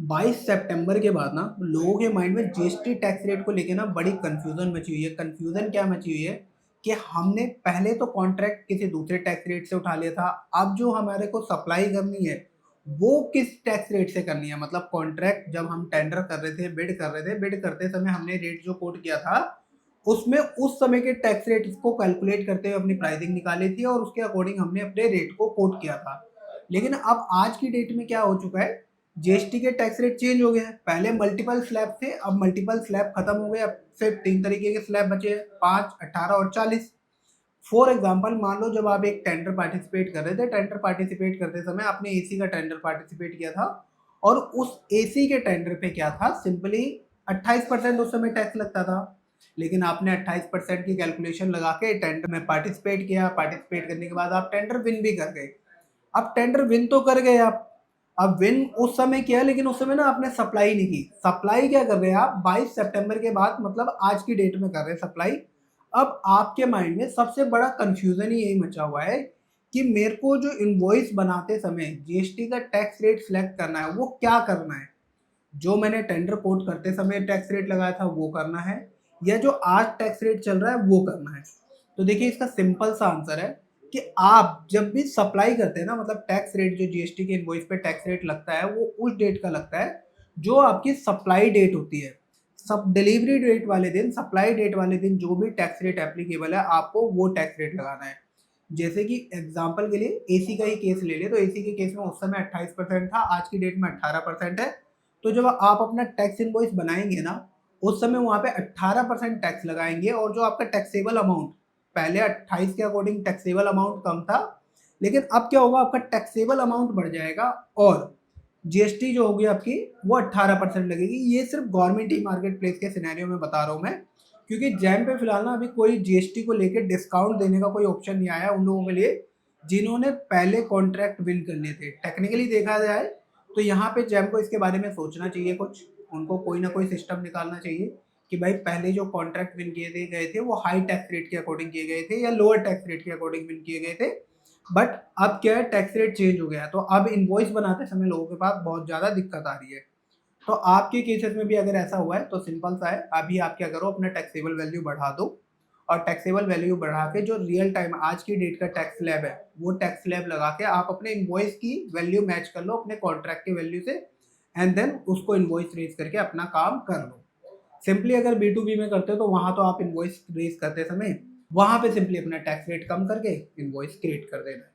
22 सितंबर के बाद ना लोगों के माइंड में जीएसटी टैक्स रेट को लेके ना बड़ी कंफ्यूजन मची हुई है। कंफ्यूजन क्या मची हुई है कि हमने पहले तो कॉन्ट्रैक्ट किसी दूसरे टैक्स रेट से उठा लिया था। अब जो हमारे को सप्लाई करनी है वो किस टैक्स रेट से करनी है। मतलब कॉन्ट्रैक्ट जब हम टेंडर कर रहे थे, बिड कर रहे थे, बिड करते समय हमने रेट जो कोट किया था उसमें उस समय के टैक्स रेट को कैलकुलेट करते हुए अपनी प्राइसिंग निकाली थी और उसके अकॉर्डिंग हमने अपने रेट को कोट किया था। लेकिन अब आज की डेट में क्या हो चुका है, जीएसटी के टैक्स रेट चेंज हो गए हैं। पहले मल्टीपल स्लैब थे, अब मल्टीपल स्लैब खत्म हो गए, अब सिर्फ 3 तरीके के स्लैब बचे हैं, 5, 18 और 40। फॉर एग्जाम्पल मान लो जब आप एक टेंडर पार्टिसिपेट कर रहे थे, टेंडर पार्टिसिपेट करते समय आपने एसी का टेंडर पार्टिसिपेट किया था और उस एसी के टेंडर पे क्या था, सिंपली 28% उस समय टैक्स लगता था। लेकिन आपने 28% की कैलकुलेशन लगा के टेंडर में पार्टिसिपेट किया, पार्टिसिपेट करने के बाद आप टेंडर विन भी कर गए। अब टेंडर विन तो कर गए आप, अब विन उस समय किया लेकिन उस समय ना आपने सप्लाई नहीं की। सप्लाई क्या कर रहे हैं आप 22 सितंबर के बाद, मतलब आज की डेट में कर रहे हैं सप्लाई। अब आपके माइंड में सबसे बड़ा कंफ्यूजन ही यही मचा हुआ है कि मेरे को जो इनवॉइस बनाते समय जीएसटी का टैक्स रेट सिलेक्ट करना है वो क्या करना है। जो मैंने टेंडर कोट करते समय टैक्स रेट लगाया था वो करना है, या जो आज टैक्स रेट चल रहा है वो करना है। तो देखिए इसका सिंपल सा आंसर है कि आप जब भी सप्लाई करते हैं ना, मतलब टैक्स रेट जो जीएसटी के इनवॉइस पे टैक्स रेट लगता है वो उस डेट का लगता है जो आपकी सप्लाई डेट होती है। सब डिलीवरी डेट वाले दिन, सप्लाई डेट वाले दिन जो भी टैक्स रेट एप्लीकेबल है आपको वो टैक्स रेट लगाना है। जैसे कि एग्जांपल के लिए एसी का ही केस ले ले, तो एसी के केस में उस समय 28% था, आज की डेट में 18% है। तो जब आप अपना टैक्स इनवॉइस बनाएंगे ना, उस समय वहां पे 18% टैक्स लगाएंगे और जो आपका टैक्सेबल अमाउंट, पहले 28 के अकॉर्डिंग टैक्सेबल अमाउंट कम था, लेकिन अब क्या होगा, आपका टैक्सेबल अमाउंट बढ़ जाएगा और जीएसटी जो होगी आपकी वो 18% लगेगी। ये सिर्फ गवर्नमेंट ई मार्केट प्लेस के सिनेरियो में बता रहा हूँ मैं, क्योंकि जैम पे फिलहाल ना अभी कोई जीएसटी को लेकर डिस्काउंट देने का कोई ऑप्शन नहीं आया उन लोगों के लिए जिन्होंने पहले कॉन्ट्रैक्ट विन कर लिए थे। टेक्निकली देखा जाए तो यहाँ पे जैम को इसके बारे में सोचना चाहिए, कुछ उनको कोई ना कोई सिस्टम निकालना चाहिए कि भाई पहले जो कॉन्ट्रैक्ट विन किए गए थे वो हाई टैक्स रेट के अकॉर्डिंग किए गए थे या लोअर टैक्स रेट के अकॉर्डिंग विन किए गए थे। बट अब क्या है, टैक्स रेट चेंज हो गया है, तो अब इनवॉइस बनाते समय लोगों के पास बहुत ज़्यादा दिक्कत आ रही है। तो आपके केसेस में भी अगर ऐसा हुआ है तो सिंपल सा है, अभी आप क्या करो, अपना टैक्सेबल वैल्यू बढ़ा दो और टैक्सेबल वैल्यू बढ़ा के जो रियल टाइम आज की डेट का टैक्स स्लैब है वो टैक्स स्लैब लगा के आप अपने इनवॉइस की वैल्यू मैच कर लो अपने कॉन्ट्रैक्ट की वैल्यू से, एंड देन उसको इनवॉइस रेज करके अपना काम कर लो। सिंपली अगर बी टू बी में करते हो तो वहां तो आप इनवॉइस रेज करते समय वहां पे सिंपली अपना टैक्स रेट कम करके इनवॉइस क्रिएट कर देना है।